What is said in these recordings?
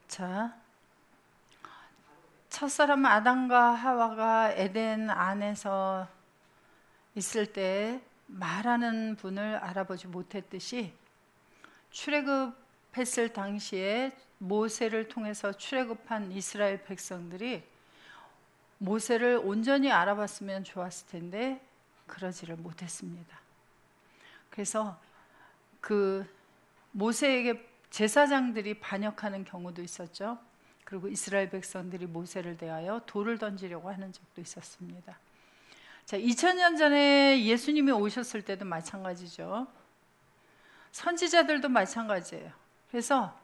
자, 첫사람 아담과 하와가 에덴 안에서 있을 때 말하는 분을 알아보지 못했듯이 출애굽했을 당시에 모세를 통해서 출애굽한 이스라엘 백성들이 모세를 온전히 알아봤으면 좋았을 텐데 그러지를 못했습니다. 그래서 그 모세에게 제사장들이 반역하는 경우도 있었죠. 그리고 이스라엘 백성들이 모세를 대하여 돌을 던지려고 하는 적도 있었습니다. 자, 2000년 전에 예수님이 오셨을 때도 마찬가지죠. 선지자들도 마찬가지예요. 그래서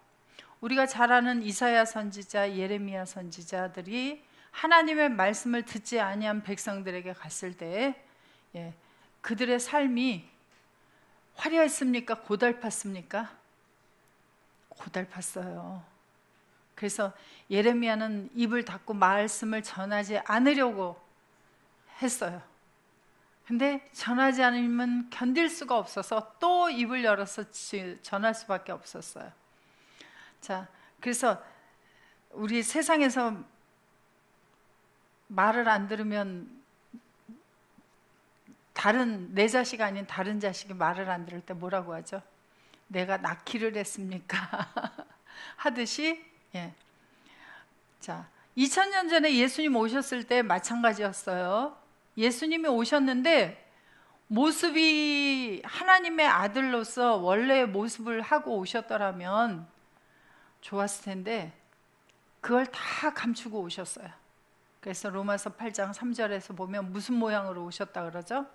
우리가 잘 아는 이사야 선지자, 예레미야 선지자들이 하나님의 말씀을 듣지 아니한 백성들에게 갔을 때 그들의 삶이 화려했습니까? 고달팠습니까? 고달팠어요. 그래서 예레미야는 입을 닫고 말씀을 전하지 않으려고 했어요. 근데 전하지 않으면 견딜 수가 없어서 또 입을 열어서 전할 수밖에 없었어요. 자, 그래서 우리 세상에서 말을 안 들으면 내 자식 아닌 다른 자식이 말을 안 들을 때 뭐라고 하죠? 내가 낳기를 했습니까? 하듯이 자, 2000년 전에 예수님 오셨을 때 마찬가지였어요. 예수님이 오셨는데 모습이 하나님의 아들로서 원래의 모습을 하고 오셨더라면 좋았을 텐데 그걸 다 감추고 오셨어요. 그래서 로마서 8장 3절에서 보면 무슨 모양으로 오셨다 그러죠?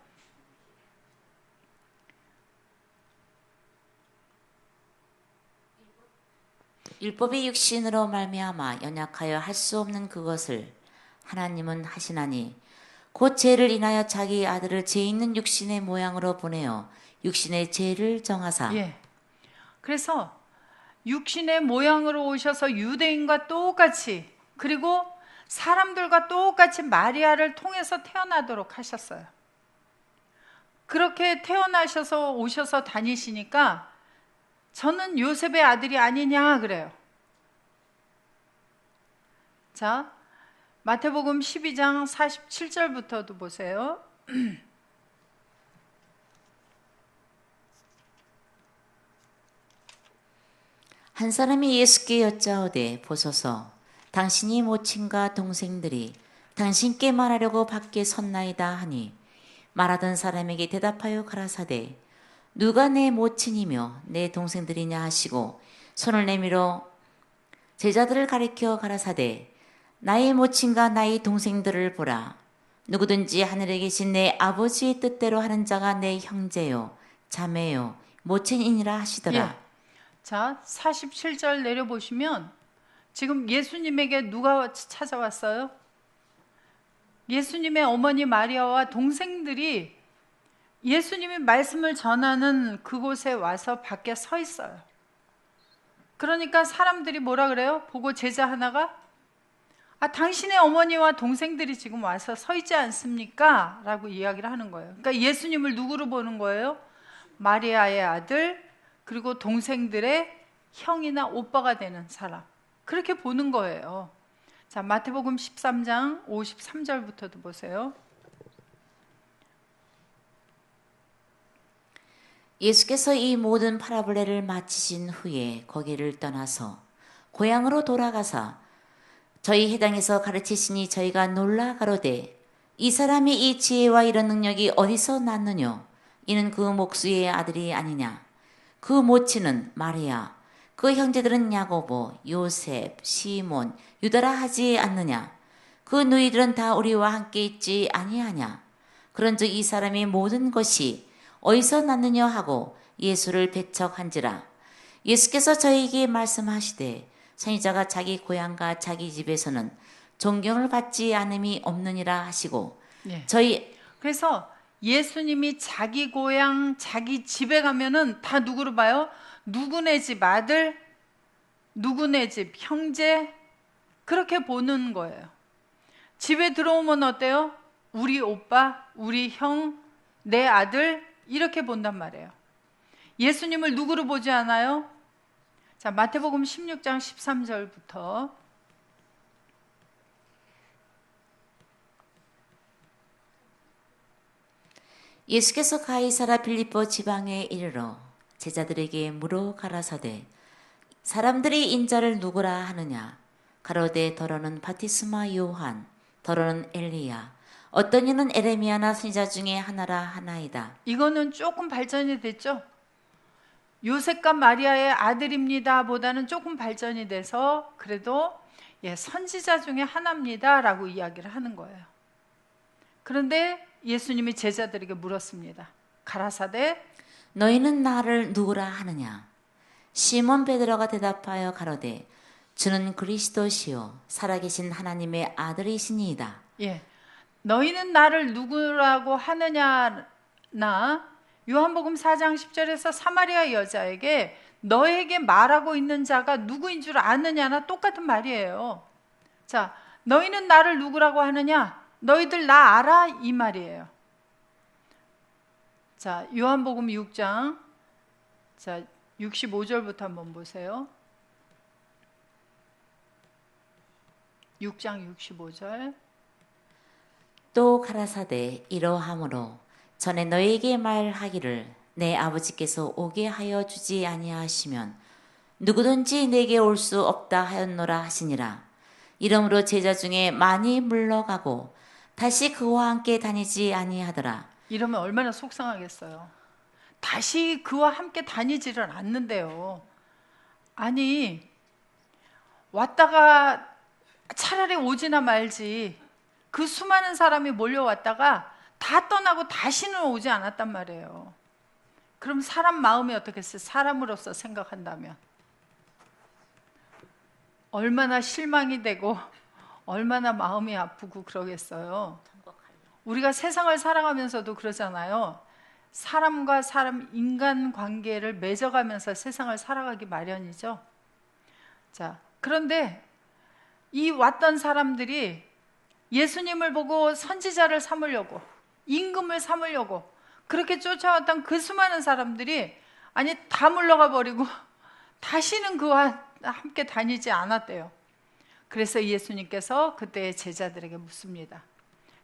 율법이 육신으로 말미암아 연약하여 할 수 없는 그것을 하나님은 하시나니 곧 죄를 인하여 자기 아들을 죄 있는 육신의 모양으로 보내어 육신의 죄를 정하사. 그래서 육신의 모양으로 오셔서 유대인과 똑같이 그리고 사람들과 똑같이 마리아를 통해서 태어나도록 하셨어요. 그렇게 태어나셔서 오셔서 다니시니까 저는 요셉의 아들이 아니냐 그래요. 자, 마태복음 12장 47절부터도 보세요. 한 사람이 예수께 여짜오되 보소서 당신이 모친과 동생들이 당신께 말하려고 밖에 섰나이다 하니 말하던 사람에게 대답하여 가라사대 누가 내 모친이며 내 동생들이냐 하시고 손을 내밀어 제자들을 가리켜 가라사대 나의 모친과 나의 동생들을 보라. 누구든지 하늘에 계신 내 아버지의 뜻대로 하는 자가 내 형제요 자매요 모친이니라 하시더라. 자, 47절 내려보시면 지금 예수님에게 누가 찾아왔어요? 예수님의 어머니 마리아와 동생들이 예수님이 말씀을 전하는 그곳에 와서 밖에 서 있어요. 그러니까 사람들이 뭐라 그래요? 보고 제자 하나가 당신의 어머니와 동생들이 지금 와서 서 있지 않습니까? 라고 이야기를 하는 거예요. 그러니까 예수님을 누구로 보는 거예요? 마리아의 아들 그리고 동생들의 형이나 오빠가 되는 사람, 그렇게 보는 거예요. 자, 마태복음 13장 53절부터도 보세요. 예수께서 이 모든 파라볼레를 마치신 후에 거기를 떠나서 고향으로 돌아가사 저희 해당에서 가르치시니 저희가 놀라 가로되 이 사람이 이 지혜와 이런 능력이 어디서 났느뇨? 이는 그 목수의 아들이 아니냐? 그 모친은 마리아, 그 형제들은 야고보, 요셉, 시몬, 유다라 하지 않느냐? 그 누이들은 다 우리와 함께 있지 아니하냐? 그런즉 이 사람이 모든 것이 어디서 났느냐 하고 예수를 배척한지라. 예수께서 저희에게 말씀하시되 선지자가 자기 고향과 자기 집에서는 존경을 받지 않음이 없느니라 하시고 그래서 예수님이 자기 고향, 자기 집에 가면은 다 누구로 봐요? 누구네 집 아들, 누구네 집 형제, 그렇게 보는 거예요. 집에 들어오면 어때요? 우리 오빠, 우리 형, 내 아들, 이렇게 본단 말이에요. 예수님을 누구로 보지 않아요? 자, 마태복음 16장 13절부터 예수께서 가이사라 빌립보 지방에 이르러 제자들에게 물어 가라사대 사람들이 인자를 누구라 하느냐 가로되 더러는 바티스마 요한 더러는 엘리야 어떤 이는 에레미야나 선지자 중에 하나라 하나이다. 이거는 조금 발전이 됐죠. 요셉과 마리아의 아들입니다 보다는 조금 발전이 돼서 그래도 선지자 중에 하나입니다 라고 이야기를 하는 거예요. 그런데 예수님이 제자들에게 물었습니다. 가라사대 너희는 나를 누구라 하느냐? 시몬 베드로가 대답하여 가로되 주는 그리스도시요 살아계신 하나님의 아들이시니이다. 너희는 나를 누구라고 하느냐나 요한복음 4장 10절에서 사마리아 여자에게 너에게 말하고 있는 자가 누구인 줄 아느냐나 똑같은 말이에요. 자, 너희는 나를 누구라고 하느냐? 너희들 나 알아? 이 말이에요. 자, 요한복음 6장 자 65절부터 한번 보세요. 6장 65절 또 가라사대 이러함으로 전에 너희에게 말하기를 내 아버지께서 오게 하여 주지 아니하시면 누구든지 내게 올 수 없다 하였노라 하시니라. 이러므로 제자 중에 많이 물러가고 다시 그와 함께 다니지 아니하더라. 이러면 얼마나 속상하겠어요. 다시 그와 함께 다니지를 않는데요. 아니 왔다가 차라리 오지나 말지 그 수많은 사람이 몰려왔다가 다 떠나고 다시는 오지 않았단 말이에요. 그럼 사람 마음이 어떻겠어요? 사람으로서 생각한다면 얼마나 실망이 되고 얼마나 마음이 아프고 그러겠어요. 우리가 세상을 살아가면서도 그러잖아요. 사람과 사람 인간관계를 맺어가면서 세상을 살아가기 마련이죠. 자, 그런데 이 왔던 사람들이 예수님을 보고 선지자를 삼으려고 임금을 삼으려고 그렇게 쫓아왔던 그 수많은 사람들이 아니 다 물러가 버리고 다시는 그와 함께 다니지 않았대요. 그래서 예수님께서 그때 제자들에게 묻습니다.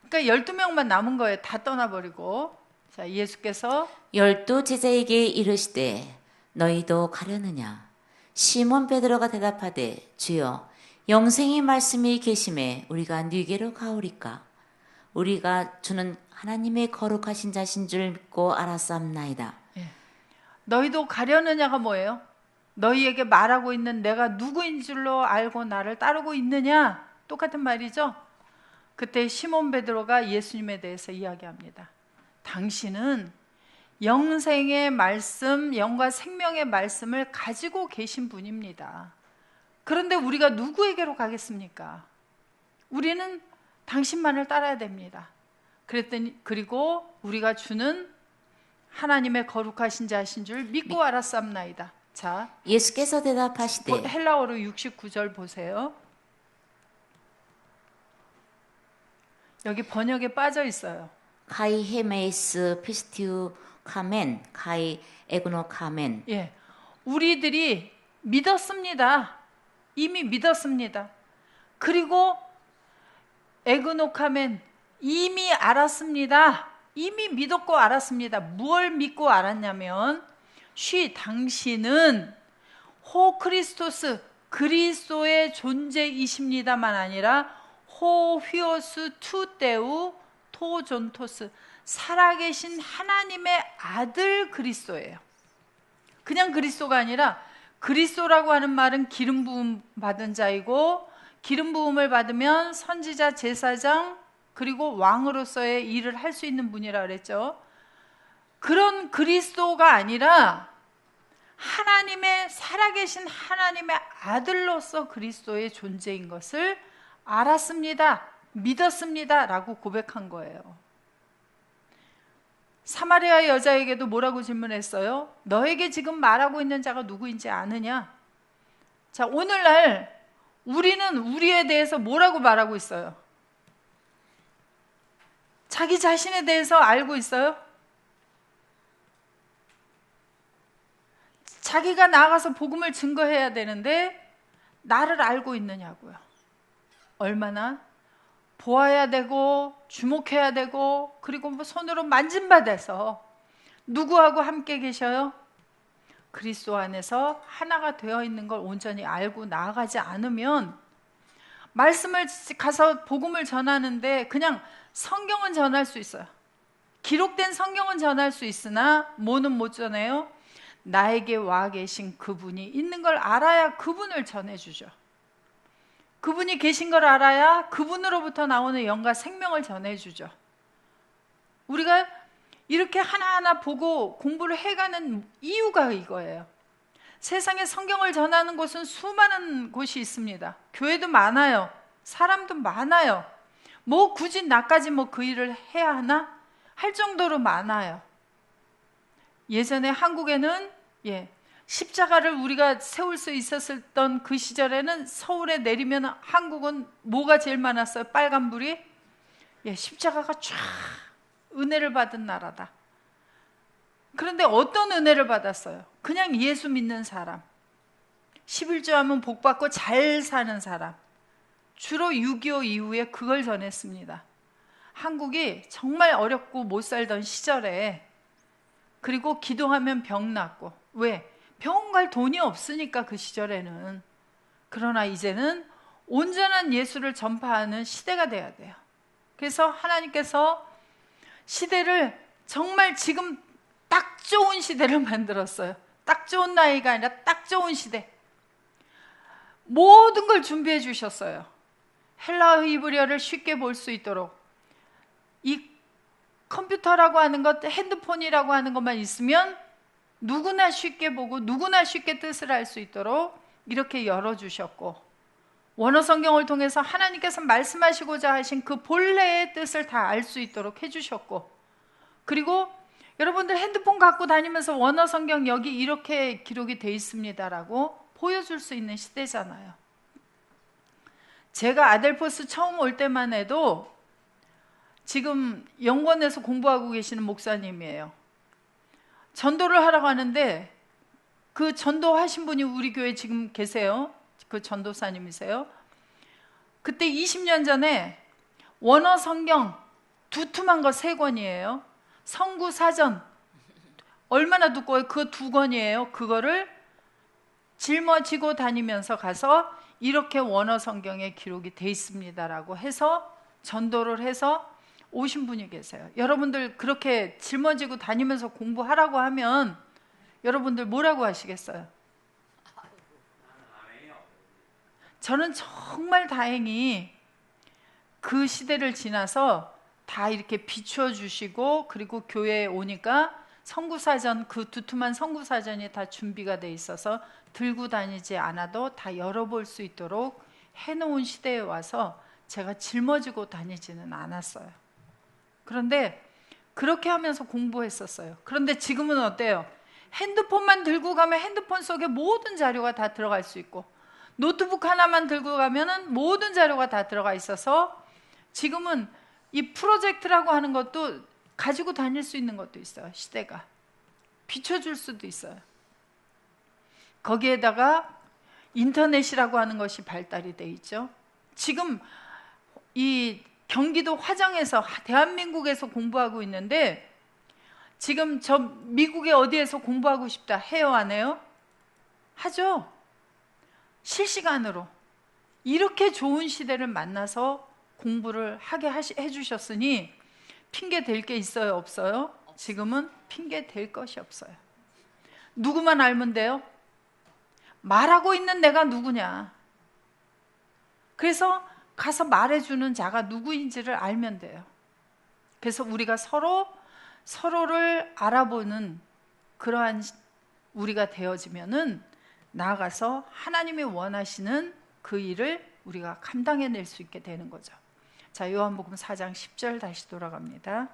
그러니까 12명만 남은 거예요. 다 떠나버리고. 자, 예수께서 12 제자에게 이르시되 너희도 가려느냐? 시몬 베드로가 대답하되 주여 영생의 말씀이 계심에 우리가 네게로 가오리까? 우리가 주는 하나님의 거룩하신 자신 줄 믿고 알았사옵나이다. 너희도 가려느냐가 뭐예요? 너희에게 말하고 있는 내가 누구인 줄로 알고 나를 따르고 있느냐? 똑같은 말이죠. 그때 시몬 베드로가 예수님에 대해서 이야기합니다. 당신은 영생의 말씀, 영과 생명의 말씀을 가지고 계신 분입니다. 그런데 우리가 누구에게로 가겠습니까? 우리는 당신만을 따라야 됩니다. 그랬더니 그리고 우리가 주는 하나님의 거룩하신 자신 줄 믿고 알았사옵나이다. 자, 예수께서 대답하시되 헬라어로 69절 보세요. 여기 번역에 빠져 있어요. 카이 헤메이스 피스티우 카멘 카이 에그노 카멘. 우리들이 믿었습니다. 이미 믿었습니다. 그리고 에그노카멘 이미 알았습니다. 이미 믿었고 알았습니다. 무엇을 믿고 알았냐면 당신은 호 크리스토스 그리스도의 존재이십니다만 아니라 호 휘오스 투 때우 토 존토스 살아계신 하나님의 아들 그리스도예요. 그냥 그리스도가 아니라 그리스도라고 하는 말은 기름 부음 받은 자이고 기름 부음을 받으면 선지자, 제사장 그리고 왕으로서의 일을 할 수 있는 분이라 그랬죠. 그런 그리스도가 아니라 하나님의 살아계신 하나님의 아들로서 그리스도의 존재인 것을 알았습니다. 믿었습니다. 라고 고백한 거예요. 사마리아 여자에게도 뭐라고 질문했어요? 너에게 지금 말하고 있는 자가 누구인지 아느냐? 자, 오늘날 우리는 우리에 대해서 뭐라고 말하고 있어요? 자기 자신에 대해서 알고 있어요? 자기가 나가서 복음을 증거해야 되는데 나를 알고 있느냐고요. 얼마나 보아야 되고 주목해야 되고 그리고 뭐 손으로 만짐받아서 누구하고 함께 계셔요? 그리스도 안에서 하나가 되어 있는 걸 온전히 알고 나아가지 않으면 말씀을 가서 복음을 전하는데 그냥 성경은 전할 수 있어요. 기록된 성경은 전할 수 있으나 뭐는 못 전해요? 나에게 와 계신 그분이 있는 걸 알아야 그분을 전해주죠. 그분이 계신 걸 알아야 그분으로부터 나오는 영과 생명을 전해주죠. 우리가 이렇게 하나하나 보고 공부를 해가는 이유가 이거예요. 세상에 성경을 전하는 곳은 수많은 곳이 있습니다. 교회도 많아요. 사람도 많아요. 뭐 굳이 나까지 뭐 그 일을 해야 하나? 할 정도로 많아요. 예전에 한국에는 십자가를 우리가 세울 수 있었던 그 시절에는 서울에 내리면 한국은 뭐가 제일 많았어요? 빨간불이? 십자가가 쫙 은혜를 받은 나라다. 그런데 어떤 은혜를 받았어요? 그냥 예수 믿는 사람, 11조 하면 복 받고 잘 사는 사람, 주로 6.25 이후에 그걸 전했습니다. 한국이 정말 어렵고 못 살던 시절에, 그리고 기도하면 병 낫고. 왜? 병원 갈 돈이 없으니까 그 시절에는. 그러나 이제는 온전한 예수를 전파하는 시대가 돼야 돼요. 그래서 하나님께서 시대를 정말 지금 딱 좋은 시대를 만들었어요. 딱 좋은 나이가 아니라 딱 좋은 시대. 모든 걸 준비해 주셨어요. 헬라어 히브리어를 쉽게 볼 수 있도록. 이 컴퓨터라고 하는 것, 핸드폰이라고 하는 것만 있으면 누구나 쉽게 보고 누구나 쉽게 뜻을 알 수 있도록 이렇게 열어주셨고, 원어 성경을 통해서 하나님께서 말씀하시고자 하신 그 본래의 뜻을 다 알 수 있도록 해주셨고, 그리고 여러분들 핸드폰 갖고 다니면서 원어 성경 여기 이렇게 기록이 돼 있습니다라고 보여줄 수 있는 시대잖아요. 제가 아델포스 처음 올 때만 해도 지금 영권에서 공부하고 계시는 목사님이에요. 전도를 하러 가는데 그 전도하신 분이 우리 교회에 지금 계세요. 그 전도사님이세요. 그때 20년 전에 원어 성경 두툼한 거 3권이에요. 성구 사전 얼마나 두꺼워요? 그 2권이에요. 그거를 짊어지고 다니면서 가서 이렇게 원어 성경에 기록이 돼 있습니다라고 해서 전도를 해서 오신 분이 계세요. 여러분들 그렇게 짊어지고 다니면서 공부하라고 하면 여러분들 뭐라고 하시겠어요? 저는 정말 다행히 그 시대를 지나서 다 이렇게 비춰주시고, 그리고 교회에 오니까 성구사전, 그 두툼한 성구사전이 다 준비가 돼 있어서 들고 다니지 않아도 다 열어볼 수 있도록 해놓은 시대에 와서 제가 짊어지고 다니지는 않았어요. 그런데 그렇게 하면서 공부했었어요. 그런데 지금은 어때요? 핸드폰만 들고 가면 핸드폰 속에 모든 자료가 다 들어갈 수 있고, 노트북 하나만 들고 가면은 모든 자료가 다 들어가 있어서 지금은 이 프로젝트라고 하는 것도 가지고 다닐 수 있는 것도 있어요. 시대가 비춰줄 수도 있어요. 거기에다가 인터넷이라고 하는 것이 발달이 돼 있죠. 지금 이 경기도 화정에서, 대한민국에서 공부하고 있는데, 지금 저 미국에 어디에서 공부하고 싶다 해요, 안 해요? 하죠. 실시간으로. 이렇게 좋은 시대를 만나서 공부를 하게 해주셨으니 핑계 댈 게 있어요, 없어요? 지금은 핑계 댈 것이 없어요. 누구만 알면 돼요? 말하고 있는 내가 누구냐. 그래서 가서 말해주는 자가 누구인지를 알면 돼요. 그래서 우리가 서로를 알아보는 그러한 우리가 되어지면은 나아가서 하나님이 원하시는 그 일을 우리가 감당해낼 수 있게 되는 거죠. 자, 요한복음 4장 10절 다시 돌아갑니다.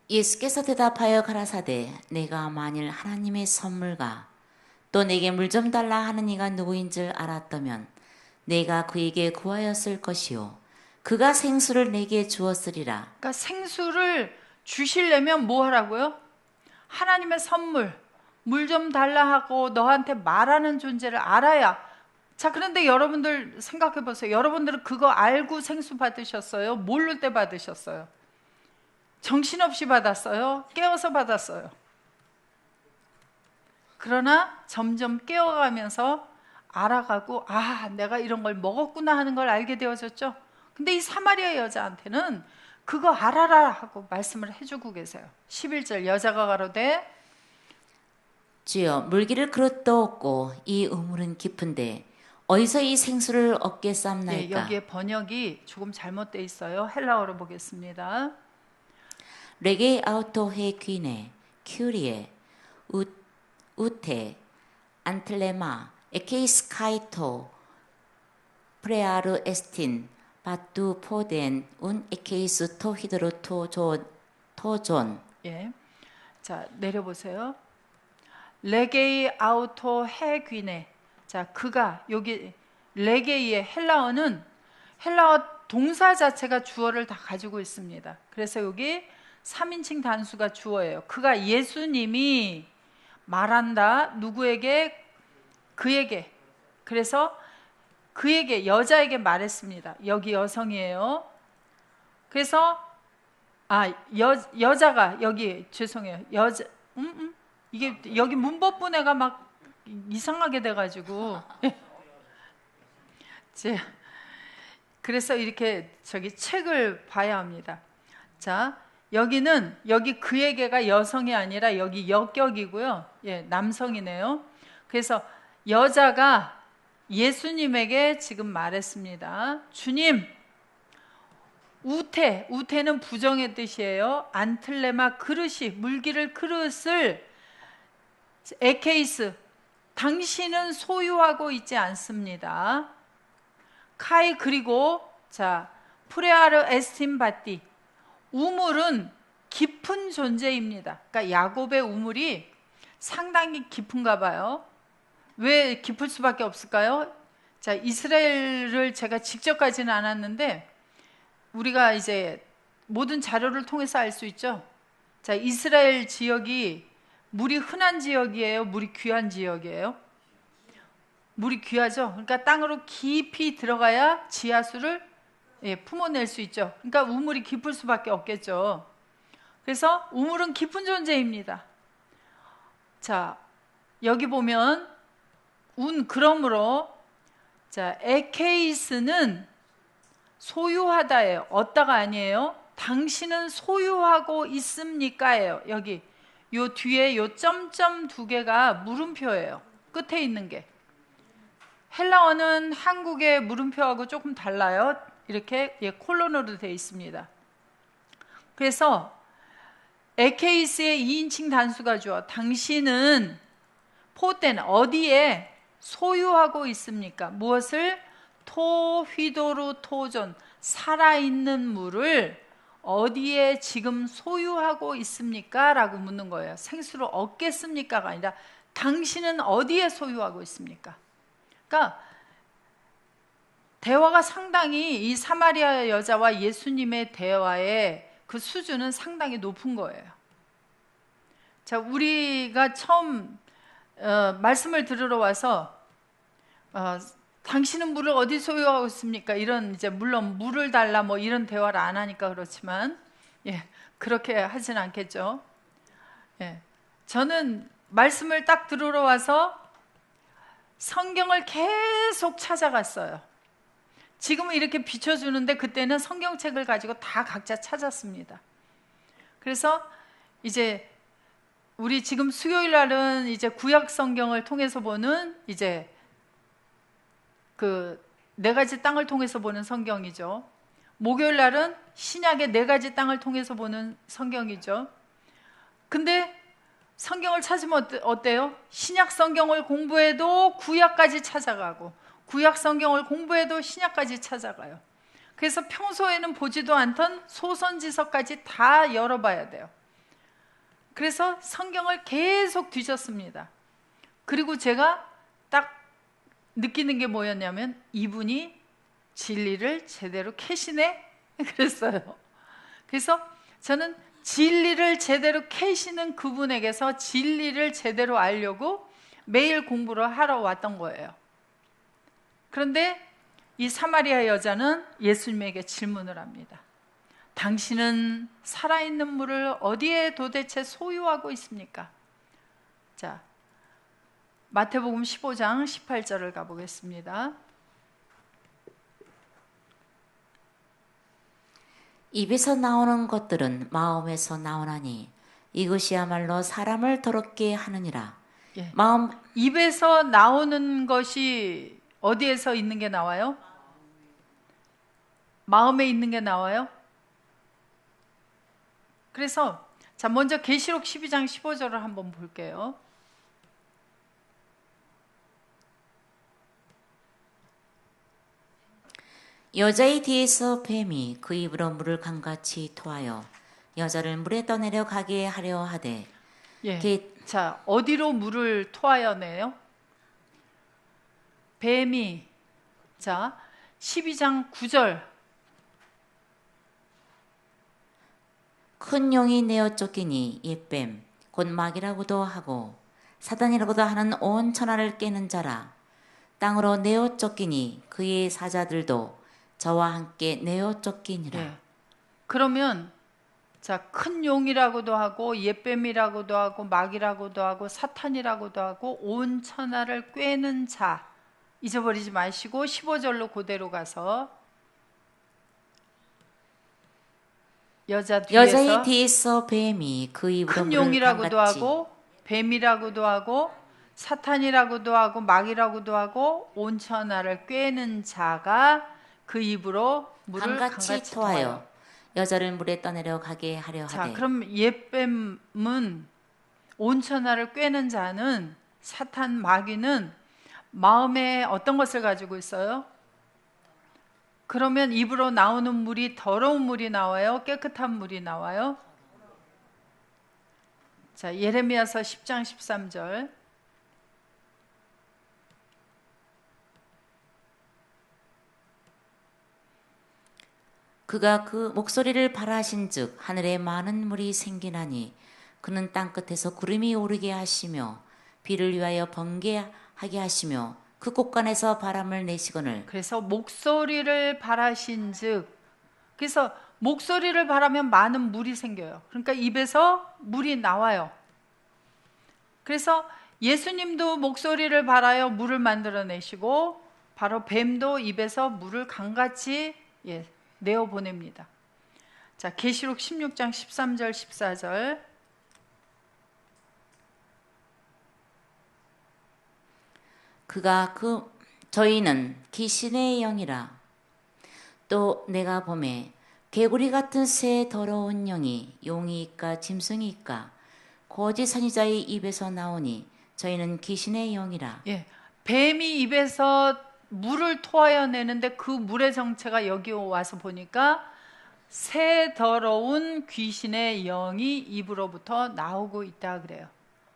예수께서 대답하여 가라사대 내가 만일 하나님의 선물과 또 내게 물 좀 달라 하는 이가 누구인 줄 알았다면 내가 그에게 구하였을 것이요 그가 생수를 내게 주었으리라. 그러니까 생수를 주시려면 뭐 하라고요? 하나님의 선물, 물 좀 달라 하고 너한테 말하는 존재를 알아야. 자, 그런데 여러분들 생각해 보세요. 여러분들은 그거 알고 생수 받으셨어요? 모를 때 받으셨어요? 정신없이 받았어요? 깨워서 받았어요? 그러나 점점 깨어가면서 알아가고, 아, 내가 이런 걸 먹었구나 하는 걸 알게 되어졌죠. 근데 이 사마리아 여자한테는 그거 알아라 하고 말씀을 해주고 계세요. 11절 여자가 가로되 주여 물기를 그릇도 없고 이 우물은 깊은데 어디서 이 생수를 얻게 쌈나이까. 예, 여기에 번역이 조금 잘못되어 있어요. 헬라어로 보겠습니다. 레게 아우토 헤 퀴네 큐리에 우테 안틀레마 에케이스 카이토 프레아르 에스틴 바투 포덴 운 에케이스 토히드로 토존. 예, 자 내려보세요. 레게이 아우토 헤귀네. 자, 그가 여기 레게이의 헬라어는 헬라어 동사 자체가 주어를 다 가지고 있습니다. 그래서 여기 3인칭 단수가 주어예요. 그가 예수님이 말한다. 누구에게? 그에게. 그래서 그에게 여자에게 말했습니다. 여기 여성이에요. 그래서 여자가 여기 죄송해요. 여자 이게 여기 문법분해가 막 이상하게 돼가지고 그래서 이렇게 저기 책을 봐야 합니다. 자, 여기는 여기 그에게가 여성이 아니라 여기 역격이고요. 예, 남성이네요. 그래서 여자가 예수님에게 지금 말했습니다. 주님, 우테는 부정의 뜻이에요. 안틀레마 그릇이 물기를 그릇을 에케이스 당신은 소유하고 있지 않습니다. 카이 그리고 자 프레아르 에스틴 바띠 우물은 깊은 존재입니다. 그러니까 야곱의 우물이 상당히 깊은가 봐요. 왜 깊을 수밖에 없을까요? 자, 이스라엘을 제가 직접 가지는 않았는데 우리가 이제 모든 자료를 통해서 알 수 있죠. 자, 이스라엘 지역이 물이 흔한 지역이에요? 물이 귀한 지역이에요? 물이 귀하죠. 그러니까 땅으로 깊이 들어가야 지하수를 품어낼 수 있죠. 그러니까 우물이 깊을 수밖에 없겠죠. 그래서 우물은 깊은 존재입니다. 자, 여기 보면 그러므로 자, 에케이스는 소유하다예요. 얻다가 아니에요. 당신은 소유하고 있습니까예요. 여기 요 뒤에 요 점점 두 개가 물음표예요. 끝에 있는 게. 헬라어는 한국의 물음표하고 조금 달라요. 이렇게 콜론으로 되어 있습니다. 그래서 에케이스의 2인칭 단수가 주어 당신은 포텐 어디에 소유하고 있습니까? 무엇을? 토휘도루 토존 살아있는 물을 어디에 지금 소유하고 있습니까? 라고 묻는 거예요. 생수를 얻겠습니까가 아니라 당신은 어디에 소유하고 있습니까? 그러니까 대화가 상당히 이 사마리아 여자와 예수님의 대화의 그 수준은 상당히 높은 거예요. 자, 우리가 처음 말씀을 들으러 와서 당신은 물을 어디 소유하고 있습니까? 이런 이제 물론 물을 달라 뭐 이런 대화를 안 하니까 그렇지만 그렇게 하진 않겠죠. 저는 말씀을 딱 들으러 와서 성경을 계속 찾아갔어요. 지금은 이렇게 비춰주는데 그때는 성경책을 가지고 다 각자 찾았습니다. 그래서 이제 우리 지금 수요일 날은 이제 구약 성경을 통해서 보는 이제 그 네 가지 땅을 통해서 보는 성경이죠. 목요일 날은 신약의 네 가지 땅을 통해서 보는 성경이죠. 근데 성경을 찾으면 어때요? 신약 성경을 공부해도 구약까지 찾아가고 구약 성경을 공부해도 신약까지 찾아가요. 그래서 평소에는 보지도 않던 소선지서까지 다 열어봐야 돼요. 그래서 성경을 계속 뒤졌습니다. 그리고 제가 딱 느끼는 게 뭐였냐면 이분이 진리를 제대로 캐시네? 그랬어요. 그래서 저는 진리를 제대로 캐시는 그분에게서 진리를 제대로 알려고 매일 공부를 하러 왔던 거예요. 그런데 이 사마리아 여자는 예수님에게 질문을 합니다. 당신은 살아있는 물을 어디에 도대체 소유하고 있습니까? 자, 마태복음 15장 18절을 가보겠습니다. 입에서 나오는 것들은 마음에서 나오나니 이것이야말로 사람을 더럽게 하느니라. 예. 마음 입에서 나오는 것이 어디에서 있는 게 나와요? 마음에 있는 게 나와요? 그래서 자, 먼저 계시록 12장 15절을 한번 볼게요. 여자의 뒤에서 뱀이 그 입으로 물을 강같이 토하여 여자를 물에 떠내려 가게 하려 하되 예. 자, 어디로 물을 토하여 내요? 뱀이 자, 12장 9절 큰 용이 내어 쫓기니 옛뱀 곧 마귀라고도 하고 사단이라고도 하는 온 천하를 깨는 자라. 땅으로 내어 쫓기니 그의 사자들도 저와 함께 내어 쫓기니라. 예. 그러면 자, 큰 용이라고도 하고 옛뱀이라고도 하고 마귀라고도 하고 사탄이라고도 하고 온 천하를 꿰는 자 잊어버리지 마시고 15절로 그대로 가서 여자의 뒤에서 뱀이 그 입으로 큰 물을 용이라고도 강같이 하고 뱀이라고도 하고 사탄이라고도 하고 마귀라고도 하고 온 천하를 꿰는 자가 그 입으로 물을 강같이 토하여 여자를 물에 떠내려 가게 하려 자, 하되. 그럼 옛뱀은 온 천하를 꿰는 자는 사탄 마귀는 마음에 어떤 것을 가지고 있어요? 그러면 입으로 나오는 물이 더러운 물이 나와요? 깨끗한 물이 나와요? 자, 예레미야서 10장 13절. 그가 그 목소리를 발하신즉 하늘에 많은 물이 생기나니 그는 땅 끝에서 구름이 오르게 하시며 비를 위하여 번개하게 하시며 그 곳간에서 바람을 내시거늘. 그래서 목소리를 발하신즉 그래서 목소리를 발하면 많은 물이 생겨요. 그러니까 입에서 물이 나와요. 그래서 예수님도 목소리를 발하여 물을 만들어내시고 바로 뱀도 입에서 물을 강같이 내어 보냅니다. 자, 계시록 16장 13절 14절. 그가 저희는 귀신의 영이라. 또 내가 보매 개구리 같은 새 더러운 영이 용이있까 짐승이있까 거짓 선지자의 입에서 나오니 저희는 귀신의 영이라. 예, 뱀이 입에서 물을 토하여 내는데 그 물의 정체가 여기 와서 보니까 새 더러운 귀신의 영이 입으로부터 나오고 있다 그래요.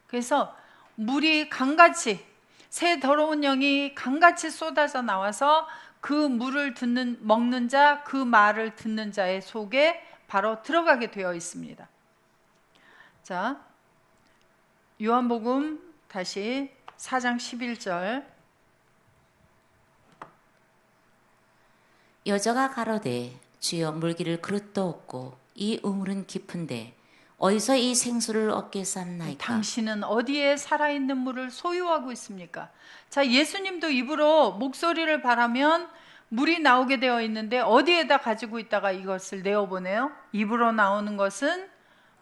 그래서 물이 강같이 새 더러운 영이 강같이 쏟아져 나와서 그 물을 먹는 자, 그 말을 듣는 자의 속에 바로 들어가게 되어 있습니다. 자, 요한복음 다시 4장 11절. 여자가 가로되 주여 물기를 그릇도 없고 이 우물은 깊은데 어디서 이 생수를 얻게 쌌나이까. 당신은 어디에 살아있는 물을 소유하고 있습니까? 자, 예수님도 입으로 목소리를 발하면 물이 나오게 되어 있는데 어디에다 가지고 있다가 이것을 내어보내요? 입으로 나오는 것은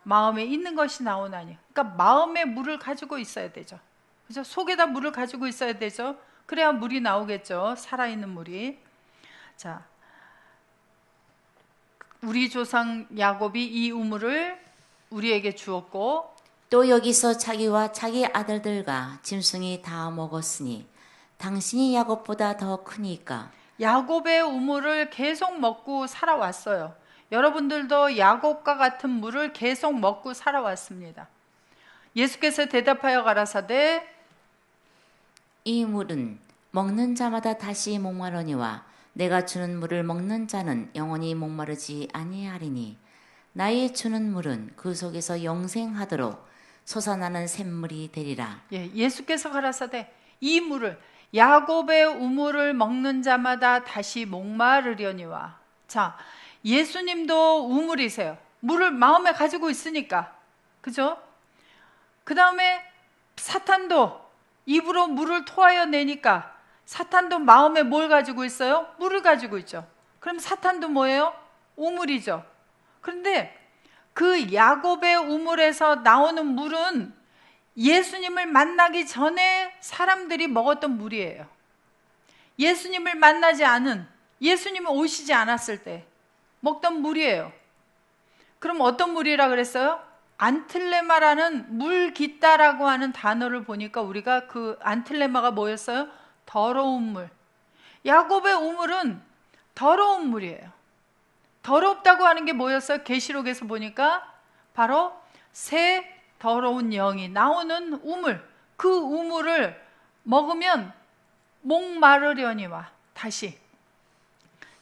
마음에 있는 것이 나오나니. 그러니까 마음에 물을 가지고 있어야 되죠. 그죠? 속에다 물을 가지고 있어야 되죠. 그래야 물이 나오겠죠. 살아있는 물이. 자, 우리 조상 야곱이 이 우물을 우리에게 주었고 또 여기서 자기와 자기 아들들과 짐승이 다 먹었으니 당신이 야곱보다 더 크니까. 야곱의 우물을 계속 먹고 살아왔어요. 여러분들도 야곱과 같은 물을 계속 먹고 살아왔습니다. 예수께서 대답하여 가라사대 이 물은 먹는 자마다 다시 목마르니와 내가 주는 물을 먹는 자는 영원히 목마르지 아니하리니 나의 주는 물은 그 속에서 영생하도록 솟아나는 샘물이 되리라. 예수께서 가라사대 이 물을 야곱의 우물을 먹는 자마다 다시 목마르려니와. 자, 예수님도 우물이세요. 물을 마음에 가지고 있으니까. 그죠? 그 다음에 사탄도 입으로 물을 토하여 내니까 사탄도 마음에 뭘 가지고 있어요? 물을 가지고 있죠. 그럼 사탄도 뭐예요? 우물이죠. 그런데 그 야곱의 우물에서 나오는 물은 예수님을 만나기 전에 사람들이 먹었던 물이에요. 예수님을 만나지 않은, 예수님이 오시지 않았을 때 먹던 물이에요. 그럼 어떤 물이라 그랬어요? 안틀레마라는 물깃다라고 하는 단어를 보니까 우리가 그 안틀레마가 뭐였어요? 더러운 물. 야곱의 우물은 더러운 물이에요. 더럽다고 하는 게 뭐였어요? 계시록에서 보니까 바로 새 더러운 영이 나오는 우물. 그 우물을 먹으면 목마르려니와. 다시.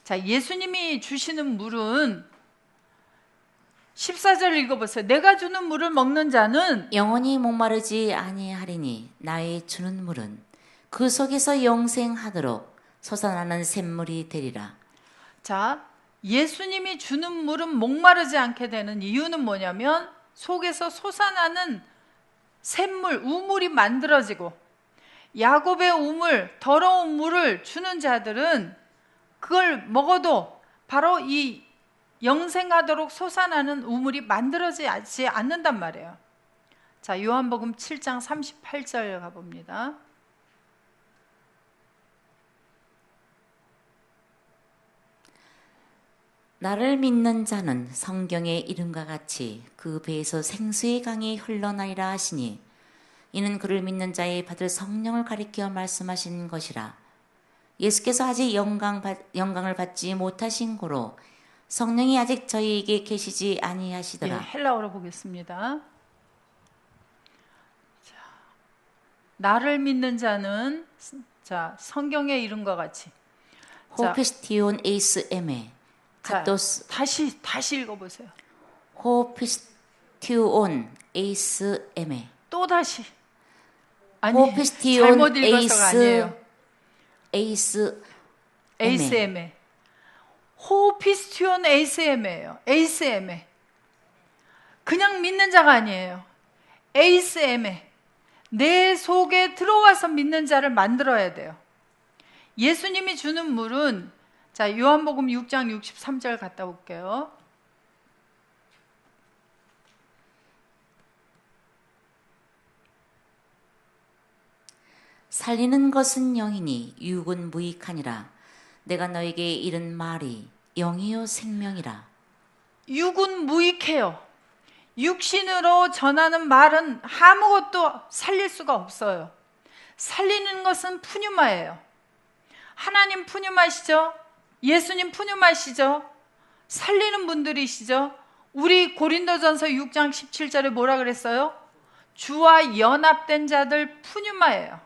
자, 예수님이 주시는 물은 14절 읽어보세요. 내가 주는 물을 먹는 자는 영원히 목마르지 아니하리니 나의 주는 물은 그 속에서 영생하도록 솟아나는 샘물이 되리라. 자, 예수님이 주는 물은 목마르지 않게 되는 이유는 뭐냐면 속에서 솟아나는 샘물, 우물이 만들어지고 야곱의 우물, 더러운 물을 주는 자들은 그걸 먹어도 바로 이 영생하도록 솟아나는 우물이 만들어지지 않는단 말이에요. 자, 요한복음 7장 38절 가봅니다. 나를 믿는 자는 성경의 이름과 같이 그 배에서 생수의 강이 흘러나리라 하시니 이는 그를 믿는 자의 받을 성령을 가리켜 말씀하신 것이라. 예수께서 아직 영광을 받지 못하신 고로 성령이 아직 저희에게 계시지 아니하시더라. 헬라어로 보겠습니다. 자, 나를 믿는 자는 자, 성경의 이름과 같이 호피스티온 에이스 에메 카토스. 다시 읽어보세요. 호피스티온 에이스 에메. 또 다시. 아니, 호피스티온 잘못 읽어서가 아니에요. 에이스엠에. 호피스티온 에이스엠에예요. 에이스엠에. 그냥 믿는 자가 아니에요. 에이스엠에. 내 속에 들어와서 믿는 자를 만들어야 돼요. 예수님이 주는 물은 자, 요한복음 6장 63절 갔다 올게요. 살리는 것은 영이니 육은 무익하니라. 내가 너에게 이른 말이 영이요 생명이라. 육은 무익해요. 육신으로 전하는 말은 아무것도 살릴 수가 없어요. 살리는 것은 푸뉴마예요. 하나님 푸뉴마시죠? 예수님 푸뉴마시죠? 살리는 분들이시죠? 우리 고린도전서 6장 17절에 뭐라 그랬어요? 주와 연합된 자들 푸뉴마예요.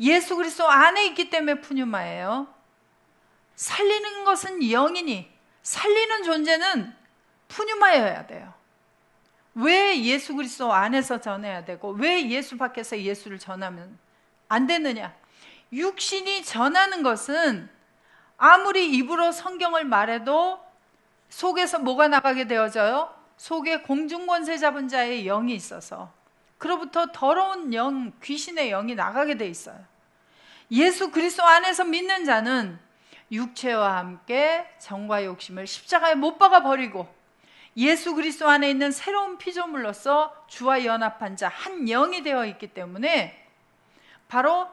예수 그리스도 안에 있기 때문에 푸뉴마예요. 살리는 것은 영이니 살리는 존재는 푸뉴마여야 돼요. 왜 예수 그리스도 안에서 전해야 되고 왜 예수 밖에서 예수를 전하면 안 되느냐? 육신이 전하는 것은 아무리 입으로 성경을 말해도 속에서 뭐가 나가게 되어져요? 속에 공중권세 잡은 자의 영이 있어서 그로부터 더러운 영, 귀신의 영이 나가게 돼 있어요. 예수 그리스도 안에서 믿는 자는 육체와 함께 정과 욕심을 십자가에 못 박아 버리고 예수 그리스도 안에 있는 새로운 피조물로서 주와 연합한 자 한 영이 되어 있기 때문에 바로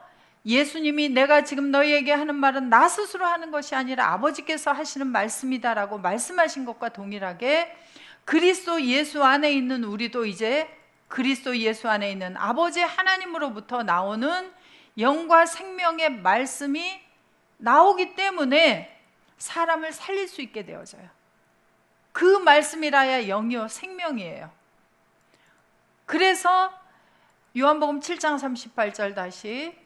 예수님이 내가 지금 너희에게 하는 말은 나 스스로 하는 것이 아니라 아버지께서 하시는 말씀이다라고 말씀하신 것과 동일하게 그리스도 예수 안에 있는 우리도 이제 그리스도 예수 안에 있는 아버지 하나님으로부터 나오는 영과 생명의 말씀이 나오기 때문에 사람을 살릴 수 있게 되어져요. 그 말씀이라야 영이요 생명이에요. 그래서 요한복음 7장 38절 다시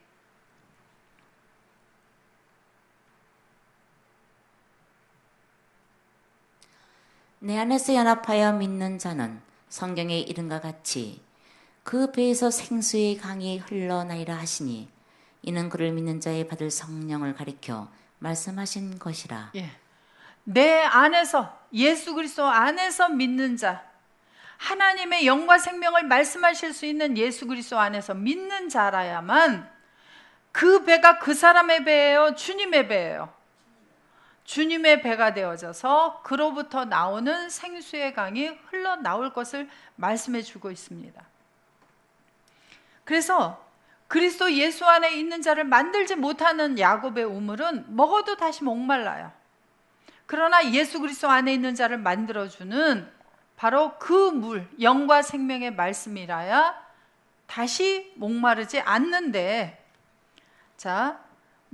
내 안에서 연합하여 믿는 자는 성경에 이른과 같이 그 배에서 생수의 강이 흘러나리라 하시니 이는 그를 믿는 자의 받을 성령을 가리켜 말씀하신 것이라. 예. 내 안에서 예수 그리스도 안에서 믿는 자, 하나님의 영과 생명을 말씀하실 수 있는 예수 그리스도 안에서 믿는 자라야만 그 배가 그 사람의 배예요, 주님의 배예요. 주님의 배가 되어져서 그로부터 나오는 생수의 강이 흘러나올 것을 말씀해 주고 있습니다. 그래서 그리스도 예수 안에 있는 자를 만들지 못하는 야곱의 우물은 먹어도 다시 목말라요. 그러나 예수 그리스도 안에 있는 자를 만들어주는 바로 그 물, 영과 생명의 말씀이라야 다시 목마르지 않는데, 자,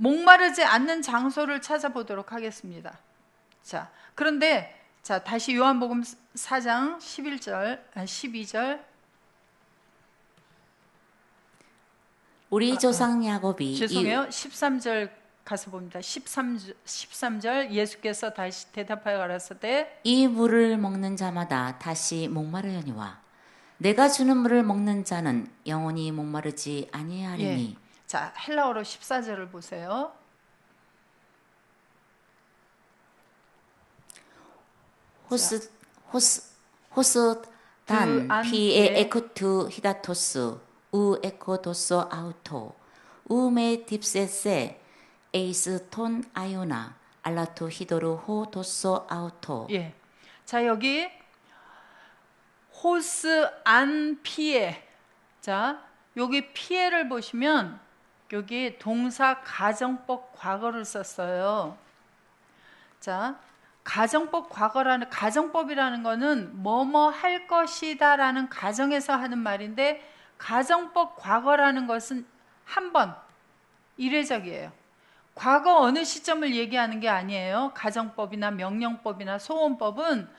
목마르지 않는 장소를 찾아보도록 하겠습니다. 자, 그런데 자, 다시 요한복음 4장 12절. 우리 조상 야곱이 죄송해요. 13절 가서 봅니다. 13절 예수께서 다시 대답하여 가라사대 이 물을 먹는 자마다 다시 목마르려니와 내가 주는 물을 먹는 자는 영원히 목마르지 아니하리니. 자, 헬라어로 14절을 보세요. 호스 단 그 피에 에코투 히다토스 우 에코도스 아우토 우메 딥세세 에이스 톤 아요나 알라토 히도르 호 도소 아우토. 예. 자, 여기 호스 안 피에. 자, 여기 피에를 보시면 여기 동사 가정법 과거를 썼어요. 자, 가정법이라는 거는 뭐뭐 할 것이다라는 가정에서 하는 말인데, 가정법 과거라는 것은 한 번 일회적이에요. 과거 어느 시점을 얘기하는 게 아니에요. 가정법이나 명령법이나 소원법은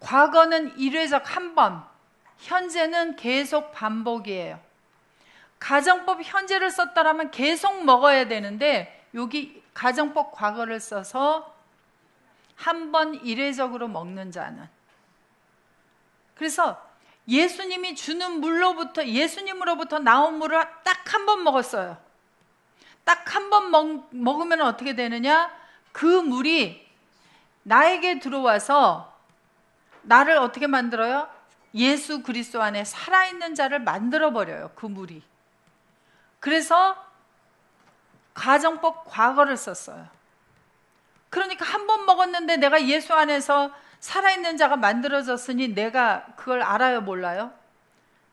과거는 일회적 한 번, 현재는 계속 반복이에요. 가정법 현재를 썼다라면 계속 먹어야 되는데 여기 가정법 과거를 써서 한 번 일회적으로 먹는 자는. 그래서 예수님이 주는 물로부터, 예수님으로부터 나온 물을 딱 한 번 먹었어요. 딱 한 번 먹으면 어떻게 되느냐? 그 물이 나에게 들어와서 나를 어떻게 만들어요? 예수 그리스도 안에 살아있는 자를 만들어버려요. 그 물이. 그래서 가정법 과거를 썼어요. 그러니까 한 번 먹었는데 내가 예수 안에서 살아있는 자가 만들어졌으니 내가 그걸 알아요, 몰라요?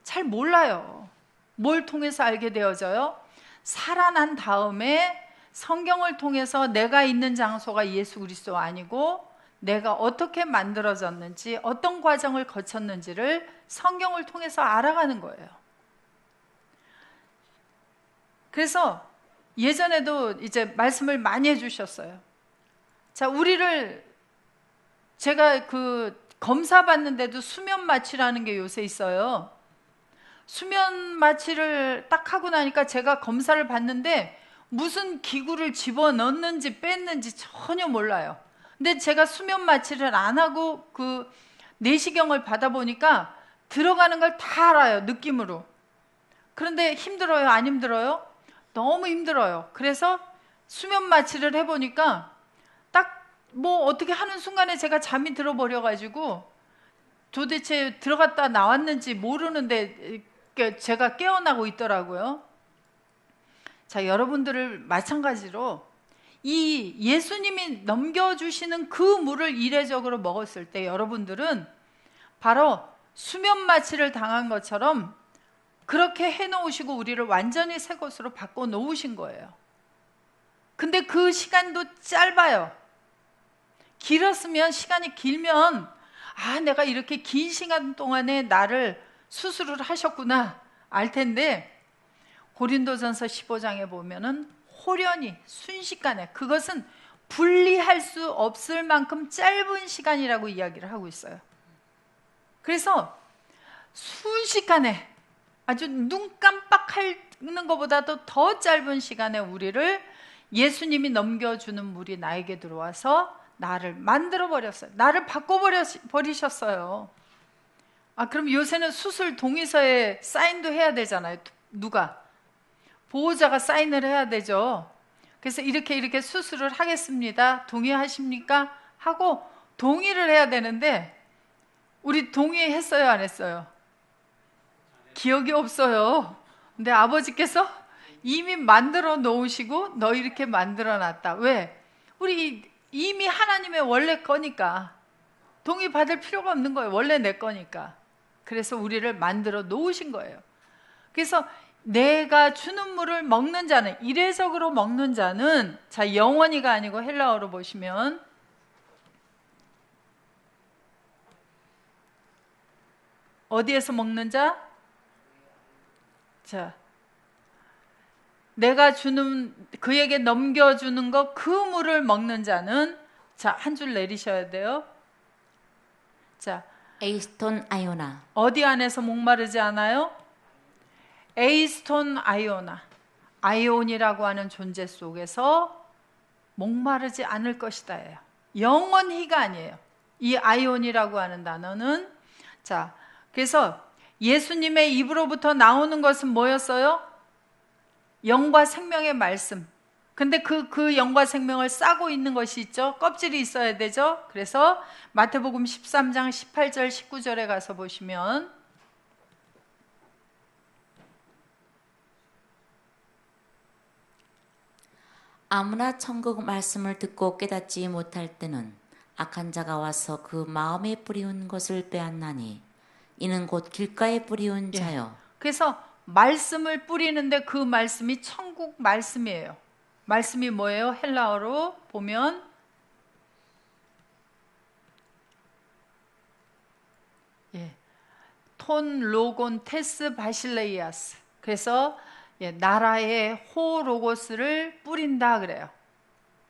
잘 몰라요. 뭘 통해서 알게 되어져요? 살아난 다음에 성경을 통해서 내가 있는 장소가 예수 그리스도 아니고 내가 어떻게 만들어졌는지, 어떤 과정을 거쳤는지를 성경을 통해서 알아가는 거예요. 그래서 예전에도 이제 말씀을 많이 해주셨어요. 자, 제가 그 검사 받는데도 수면 마취라는 게 요새 있어요. 수면 마취를 딱 하고 나니까 제가 검사를 받는데 무슨 기구를 집어넣는지 뺐는지 전혀 몰라요. 근데 제가 수면 마취를 안 하고 그 내시경을 받아보니까 들어가는 걸 다 알아요, 느낌으로. 그런데 힘들어요, 안 힘들어요? 너무 힘들어요. 그래서 수면 마취를 해보니까 딱 뭐 어떻게 하는 순간에 제가 잠이 들어버려가지고 도대체 들어갔다 나왔는지 모르는데 제가 깨어나고 있더라고요. 자, 여러분들을 마찬가지로 이 예수님이 넘겨주시는 그 물을 이례적으로 먹었을 때 여러분들은 바로 수면 마취를 당한 것처럼 그렇게 해놓으시고 우리를 완전히 새 것으로 바꿔놓으신 거예요. 근데 그 시간도 짧아요. 길었으면, 시간이 길면 내가 이렇게 긴 시간 동안에 나를 수술을 하셨구나 알 텐데, 고린도전서 15장에 보면은 호련히 순식간에, 그것은 분리할 수 없을 만큼 짧은 시간이라고 이야기를 하고 있어요. 그래서 순식간에, 아주 눈 깜빡하는 것보다도 더 짧은 시간에 우리를 예수님이 넘겨주는 물이 나에게 들어와서 나를 만들어 버렸어요. 나를 버리셨어요. 그럼 요새는 수술 동의서에 사인도 해야 되잖아요. 누가? 보호자가 사인을 해야 되죠. 그래서 이렇게 수술을 하겠습니다. 동의하십니까? 하고 동의를 해야 되는데 우리 동의했어요, 안 했어요? 기억이 없어요. 근데 아버지께서 이미 만들어 놓으시고 너 이렇게 만들어 놨다. 왜? 우리 이미 하나님의 원래 거니까 동의 받을 필요가 없는 거예요. 원래 내 거니까. 그래서 우리를 만들어 놓으신 거예요. 그래서 내가 주는 물을 먹는 자는, 이례적으로 먹는 자는, 자, 영원히가 아니고 헬라어로 보시면 어디에서 먹는 자? 자, 내가 주는, 그에게 넘겨주는 것, 그 물을 먹는 자는, 자, 한 줄 내리셔야 돼요. 자, 에이스톤 아요나. 어디 안에서 목마르지 않아요? 에이스톤 아이오나, 아이온이라고 하는 존재 속에서 목마르지 않을 것이다예요. 영원히가 아니에요. 이 아이온이라고 하는 단어는, 자, 그래서 예수님의 입으로부터 나오는 것은 뭐였어요? 영과 생명의 말씀. 근데 그 영과 생명을 싸고 있는 것이 있죠. 껍질이 있어야 되죠. 그래서 마태복음 13장 18절 19절에 가서 보시면 아무나 천국 말씀을 듣고 깨닫지 못할 때는 악한 자가 와서 그 마음에 뿌리운 것을 빼앗나니 이는 곧 길가에 뿌리운 자요. 그래서 말씀을 뿌리는데 그 말씀이 천국 말씀이에요. 말씀이 뭐예요? 헬라어로 보면 톤 로곤 테스 바실레이아스. 그래서 나라의 호로고스를 뿌린다 그래요.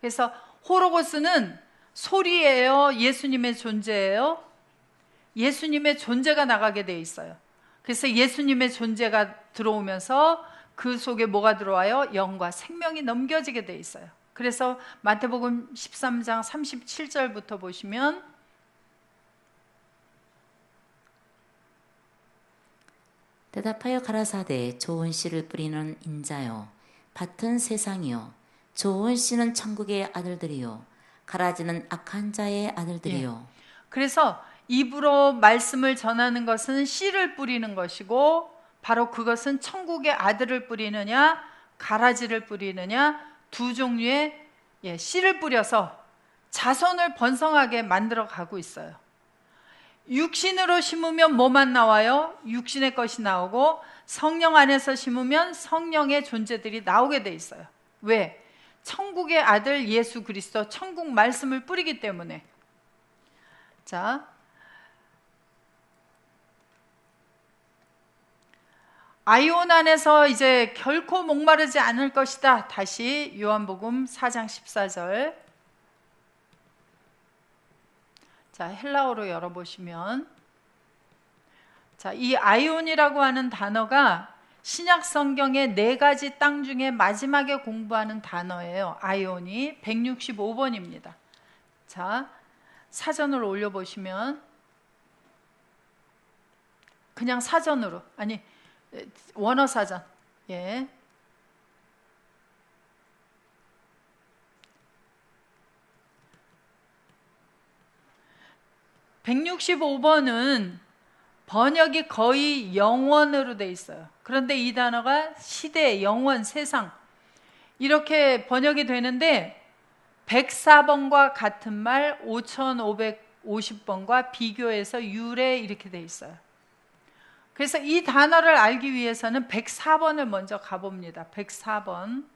그래서 호로고스는 소리예요? 예수님의 존재예요? 예수님의 존재가 나가게 돼 있어요. 그래서 예수님의 존재가 들어오면서 그 속에 뭐가 들어와요? 영과 생명이 넘겨지게 돼 있어요. 그래서 마태복음 13장 37절부터 보시면 대답하여 가라사대 좋은 씨를 뿌리는 인자요 밭은 세상이요 좋은 씨는 천국의 아들들이요 가라지는 악한 자의 아들들이요. 그래서 입으로 말씀을 전하는 것은 씨를 뿌리는 것이고 바로 그것은 천국의 아들을 뿌리느냐 가라지를 뿌리느냐 두 종류의 씨를 뿌려서 자손을 번성하게 만들어 가고 있어요. 육신으로 심으면 뭐만 나와요? 육신의 것이 나오고 성령 안에서 심으면 성령의 존재들이 나오게 돼 있어요. 왜? 천국의 아들 예수 그리스도 천국 말씀을 뿌리기 때문에. 자, 아이온 안에서 이제 결코 목마르지 않을 것이다. 다시 요한복음 4장 14절. 자, 헬라어로 열어보시면, 자, 이 아이온이라고 하는 단어가 신약 성경의 4가지 땅 중에 마지막에 공부하는 단어예요. 아이온이 165번입니다. 자, 사전을 올려보시면, 그냥 사전으로, 아니, 원어 사전, 165번은 번역이 거의 영원으로 돼 있어요. 그런데 이 단어가 시대, 영원, 세상 이렇게 번역이 되는데 104번과 같은 말 5550번과 비교해서 유래 이렇게 돼 있어요. 그래서 이 단어를 알기 위해서는 104번을 먼저 가봅니다. 104번.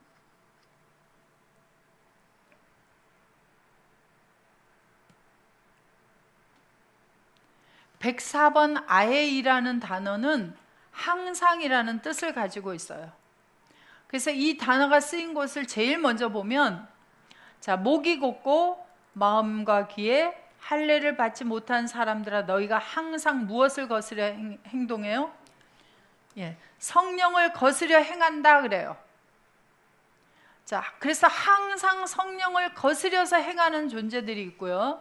104번 아에이라는 단어는 항상이라는 뜻을 가지고 있어요. 그래서 이 단어가 쓰인 곳을 제일 먼저 보면, 자, 목이 곧고 마음과 귀에 할례를 받지 못한 사람들아 너희가 항상 무엇을 거스려 행동해요? 성령을 거스려 행한다 그래요. 자, 그래서 항상 성령을 거스려서 행하는 존재들이 있고요.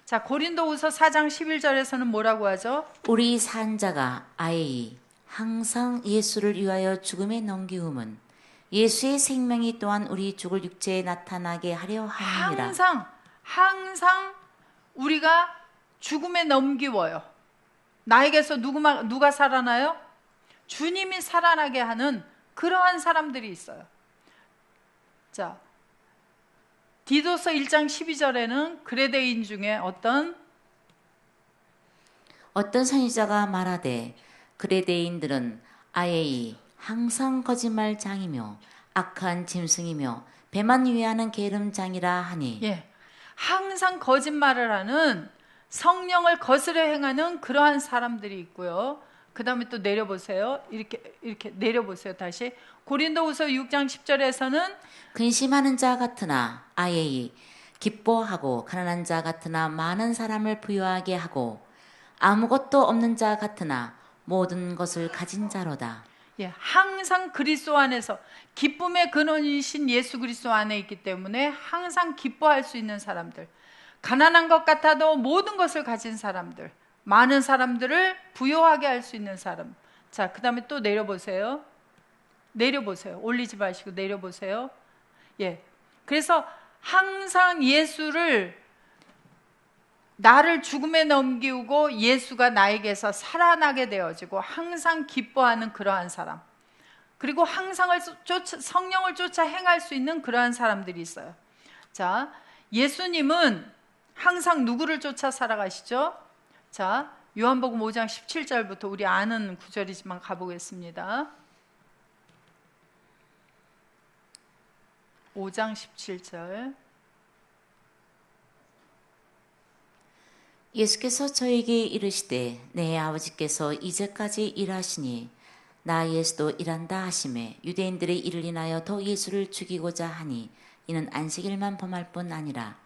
자, 고린도후서 4장 11절에서는 뭐라고 하죠? 우리 산자가 아예이 항상 예수를 위하여 죽음에 넘기움은 예수의 생명이 또한 우리 죽을 육체에 나타나게 하려 함이니라. 항상 우리가 죽음에 넘기워요. 나에게서 누가 살아나요? 주님이 살아나게 하는 그러한 사람들이 있어요. 자, 디도서 1장 12절에는 그레데인 중에 어떤 선지자가 말하되 그레데인들은 아예이 항상 거짓말장이며 악한 짐승이며 배만 위하는 게으름장이라 하니. 예, 항상 거짓말을 하는 성령을 거스려 행하는 그러한 사람들이 있고요. 그 다음에 또 내려보세요. 이렇게 내려보세요. 다시 고린도후서 6장 10절에서는 근심하는 자 같으나 아예이 기뻐하고 가난한 자 같으나 많은 사람을 부유하게 하고 아무것도 없는 자 같으나 모든 것을 가진 자로다. 예, 항상 그리스도 안에서 기쁨의 근원이신 예수 그리스도 안에 있기 때문에 항상 기뻐할 수 있는 사람들, 가난한 것 같아도 모든 것을 가진 사람들, 많은 사람들을 부유하게 할 수 있는 사람. 자, 그 다음에 또 내려보세요. 올리지 마시고 내려보세요. 예, 그래서 항상 나를 죽음에 넘기고 예수가 나에게서 살아나게 되어지고 항상 기뻐하는 그러한 사람, 그리고 성령을 쫓아 행할 수 있는 그러한 사람들이 있어요. 자, 예수님은 항상 누구를 쫓아 살아가시죠? 자, 요한복음 5장 17절부터 우리 아는 구절이지만 가보겠습니다. 5장 17절. 예수께서 저에게 이르시되 내 아버지께서 이제까지 일하시니 나 예수도 일한다 하시매 유대인들의 일을 인하여 더 예수를 죽이고자 하니 이는 안식일만 범할 뿐 아니라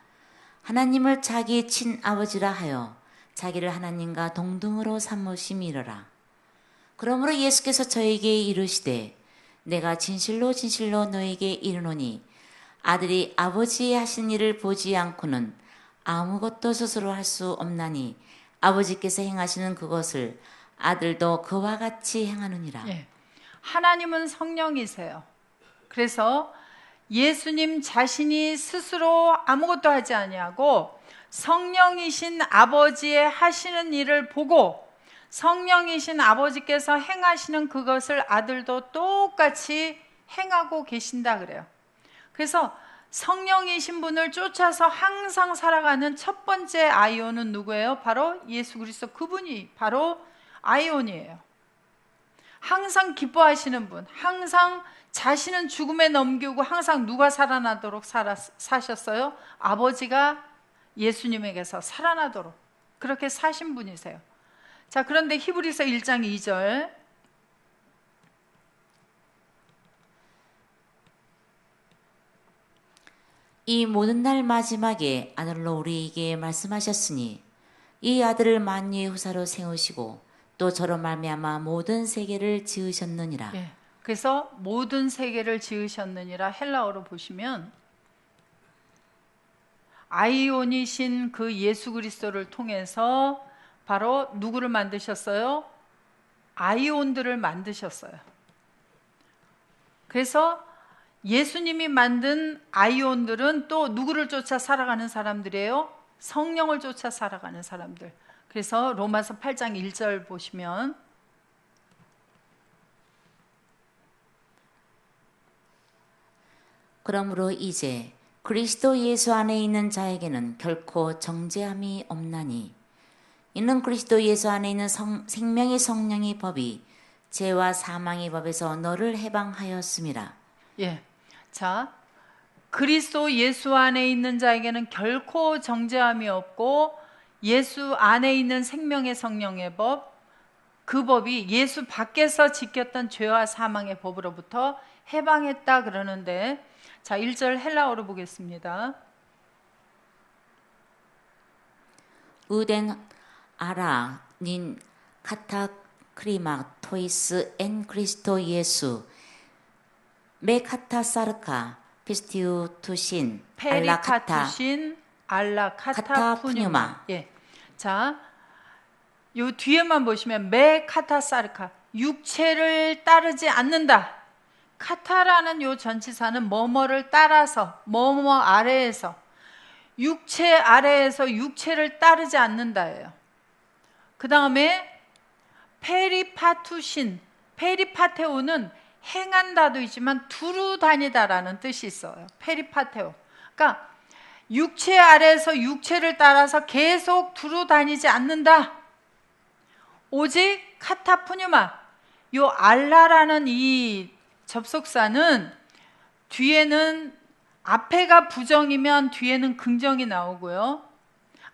하나님을 자기 친아버지라 하여 자기를 하나님과 동등으로 삼으심이로라. 그러므로 예수께서 저에게 이르시되 내가 진실로 진실로 너에게 이르노니 아들이 아버지의 하신 일을 보지 않고는 아무것도 스스로 할 수 없나니 아버지께서 행하시는 그것을 아들도 그와 같이 행하느니라. 예, 하나님은 성령이세요. 그래서 예수님 자신이 스스로 아무것도 하지 아니하고 성령이신 아버지의 하시는 일을 보고 성령이신 아버지께서 행하시는 그것을 아들도 똑같이 행하고 계신다 그래요. 그래서 성령이신 분을 쫓아서 항상 살아가는 첫 번째 아이온은 누구예요? 바로 예수 그리스도, 그분이 바로 아이온이에요. 항상 기뻐하시는 분, 항상 자신은 죽음에 넘기고 항상 누가 살아나도록 사셨어요? 아버지가 예수님에게서 살아나도록 그렇게 사신 분이세요. 자, 그런데 히브리서 1장 2절. 이 모든 날 마지막에 아들로 우리에게 말씀하셨으니 이 아들을 만유의 후사로 세우시고 또 저로 말미암아 모든 세계를 지으셨느니라. 예, 그래서 모든 세계를 지으셨느니라 헬라어로 보시면 아이온이신 그 예수 그리스도를 통해서 바로 누구를 만드셨어요? 아이온들을 만드셨어요. 그래서 예수님이 만든 아이온들은 또 누구를 쫓아 살아가는 사람들이에요? 성령을 쫓아 살아가는 사람들. 그래서 로마서 8장 1절 보시면 그러므로 이제 그리스도 예수 안에 있는 자에게는 결코 정죄함이 없나니 이는 그리스도 예수 안에 있는 생명의 성령의 법이 죄와 사망의 법에서 너를 해방하였음이라. 예, 자, 그리스도 예수 안에 있는 자에게는 결코 정죄함이 없고 예수 안에 있는 생명의 성령의 법, 그 법이 예수 밖에서 지켰던 죄와 사망의 법으로부터 해방했다 그러는데, 자, 1절 헬라어로 보겠습니다. 우덴 아라 닌 카타 크리마 토이스 엔 그리스도 예수 메 카타 사르카 피스티우투신, 알라카타, 페리파투신, 알라카타 카타 푸뉴마. 푸뉴마. 예. 자, 요 뒤에만 보시면 메 카타사르카, 육체를 따르지 않는다. 카타라는 요 전치사는 뭐뭐를 따라서, 뭐뭐 아래에서, 육체 아래에서 육체를 따르지 않는다예요. 그 다음에 페리파투신, 페리파테오는 행한다도 있지만 두루 다니다라는 뜻이 있어요. 페리파테오. 그러니까 육체 아래에서 육체를 따라서 계속 두루 다니지 않는다. 오직 카타푸뉴마, 요 알라라는 이 접속사는 뒤에는 앞에가 부정이면 뒤에는 긍정이 나오고요.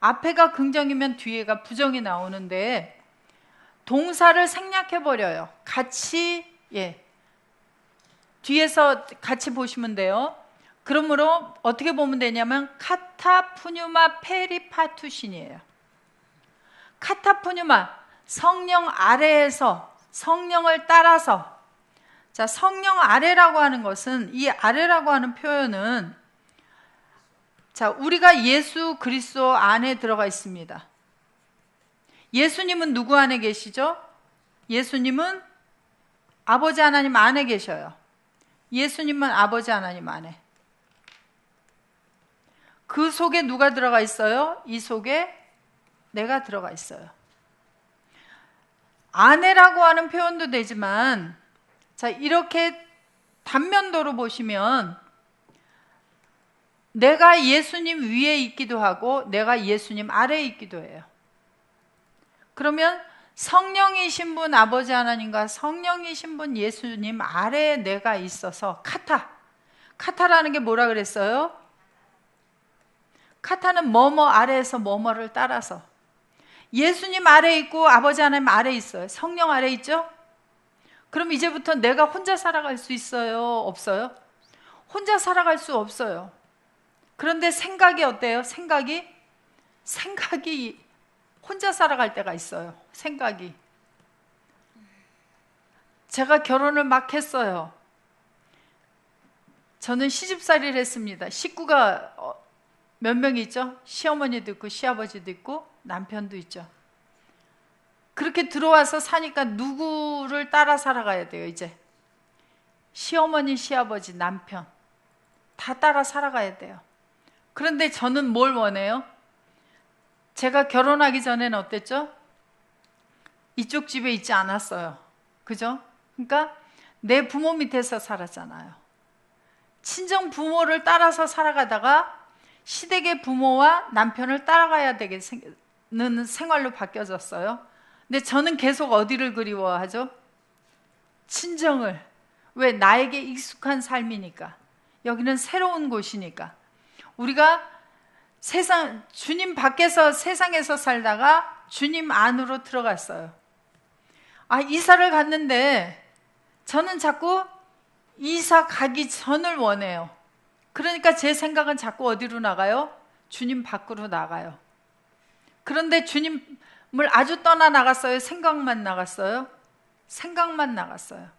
앞에가 긍정이면 뒤에가 부정이 나오는데 동사를 생략해 버려요. 같이 뒤에서 같이 보시면 돼요. 그러므로 어떻게 보면 되냐면 카타푸뉴마 페리파투신이에요. 카타푸뉴마, 성령 아래에서 성령을 따라서. 자, 성령 아래라고 하는 것은, 이 아래라고 하는 표현은, 자, 우리가 예수 그리스도 안에 들어가 있습니다. 예수님은 누구 안에 계시죠? 예수님은 아버지 하나님 안에 계셔요. 예수님은 아버지 하나님 안에. 그 속에 누가 들어가 있어요? 이 속에 내가 들어가 있어요. 아내라고 하는 표현도 되지만, 자, 이렇게 단면도로 보시면 내가 예수님 위에 있기도 하고 내가 예수님 아래에 있기도 해요. 그러면 성령이신 분 아버지 하나님과 성령이신 분 예수님 아래에 내가 있어서 카타라는 게 뭐라 그랬어요? 카타는 뭐뭐 아래에서 뭐뭐를 따라서. 예수님 아래에 있고 아버지 하나님 아래에 있어요. 성령 아래에 있죠? 그럼 이제부터 내가 혼자 살아갈 수 있어요? 없어요? 혼자 살아갈 수 없어요. 그런데 생각이 어때요? 생각이 혼자 살아갈 때가 있어요. 생각이. 제가 결혼을 막 했어요. 저는 시집살이를 했습니다. 식구가 몇 명이 있죠? 시어머니도 있고 시아버지도 있고 남편도 있죠. 그렇게 들어와서 사니까 누구를 따라 살아가야 돼요, 이제? 시어머니, 시아버지, 남편 다 따라 살아가야 돼요. 그런데 저는 뭘 원해요? 제가 결혼하기 전에는 어땠죠? 이쪽 집에 있지 않았어요. 그죠? 그러니까 내 부모 밑에서 살았잖아요. 친정 부모를 따라서 살아가다가 시댁의 부모와 남편을 따라가야 되는 생활로 바뀌어졌어요. 근데 저는 계속 어디를 그리워하죠? 친정을. 왜? 나에게 익숙한 삶이니까. 여기는 새로운 곳이니까. 우리가 주님 밖에서 세상에서 살다가 주님 안으로 들어갔어요. 이사를 갔는데 저는 자꾸 이사 가기 전을 원해요. 그러니까 제 생각은 자꾸 어디로 나가요? 주님 밖으로 나가요. 그런데 주님을 아주 떠나나갔어요? 생각만 나갔어요? 생각만 나갔어요.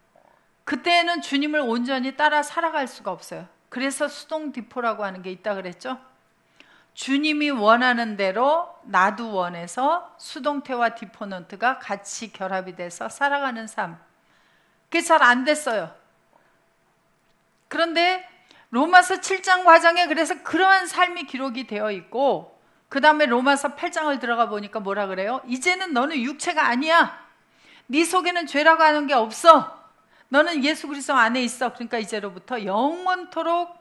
그때는 주님을 온전히 따라 살아갈 수가 없어요. 그래서 수동디포라고 하는 게 있다 그랬죠? 주님이 원하는 대로 나도 원해서 수동태와 디포넌트가 같이 결합이 돼서 살아가는 삶. 그게 잘 안 됐어요. 그런데 로마서 7장 과정에 그래서 그러한 삶이 기록이 되어 있고, 그 다음에 로마서 8장을 들어가 보니까 뭐라 그래요? 이제는 너는 육체가 아니야. 네 속에는 죄라고 하는 게 없어. 너는 예수 그리스도 안에 있어. 그러니까 이제로부터 영원토록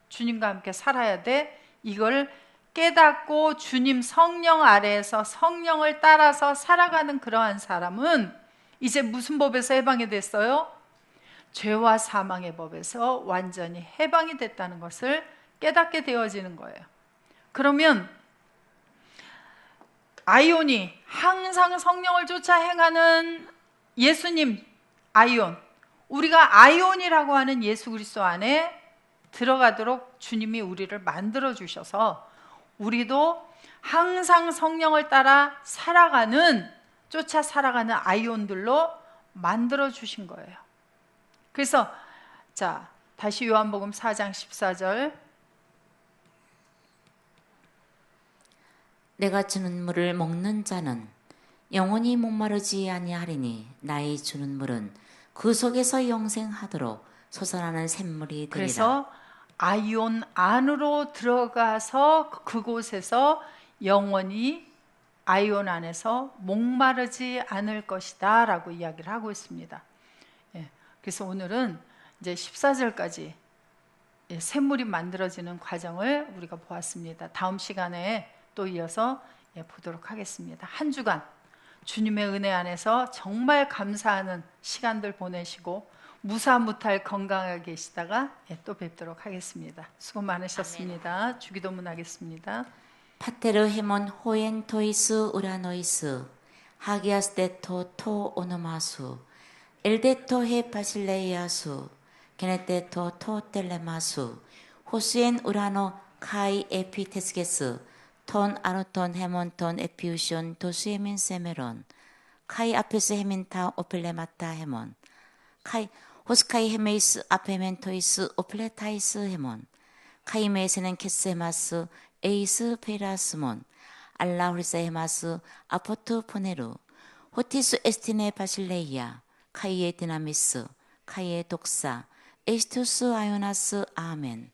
주님과 함께 살아야 돼. 이걸 깨닫고 주님 성령 아래에서 성령을 따라서 살아가는 그러한 사람은 이제 무슨 법에서 해방이 됐어요? 죄와 사망의 법에서 완전히 해방이 됐다는 것을 깨닫게 되어지는 거예요. 그러면 아이온이 항상 성령을 쫓아 행하는 예수님, 아이온, 우리가 아이온이라고 하는 예수 그리스도 안에 들어가도록 주님이 우리를 만들어 주셔서 우리도 항상 성령을 따라 쫓아 살아가는 아이온들로 만들어 주신 거예요. 그래서 자, 다시 요한복음 4장 14절. 내가 주는 물을 먹는 자는 영원히 목마르지 아니하리니 나의 주는 물은 그 속에서 영생하도록 솟아나는 샘물이 되리라. 그래서 아이온 안으로 들어가서 그곳에서 영원히 아이온 안에서 목마르지 않을 것이다 라고 이야기를 하고 있습니다. 예, 그래서 오늘은 이제 14절까지 샘물이 만들어지는 과정을 우리가 보았습니다. 다음 시간에 또 이어서 보도록 하겠습니다. 한 주간 주님의 은혜 안에서 정말 감사하는 시간들 보내시고 무사무탈 건강하게 계시다가 또 뵙도록 하겠습니다. 수고 많으셨습니다. 주기도문 하겠습니다. 파테르 헤몬 호엔 토이스 우라노이스 하기아스테토 토 오노마수 엘데토 헤 바실레이아수 게네테토 토 텔레마수 호스엔 우라노 카이 에피테스게스 톤 아노톤 헤몬톤 에피우션 도스헤민 세메론 카이 아페스 헤민타 오펠레마타 헤몬 카이 호스카이 헤메이스 아페멘토이스 오플레타이스 헤몬 카이메세는 케스헤마스 에이스 페라스몬 알라후리사 헤마스 아포트 포네루 호티스 에스티네 바실레이아 카이에 디나미스 카이에 독사 에스투스 아요나스 아멘.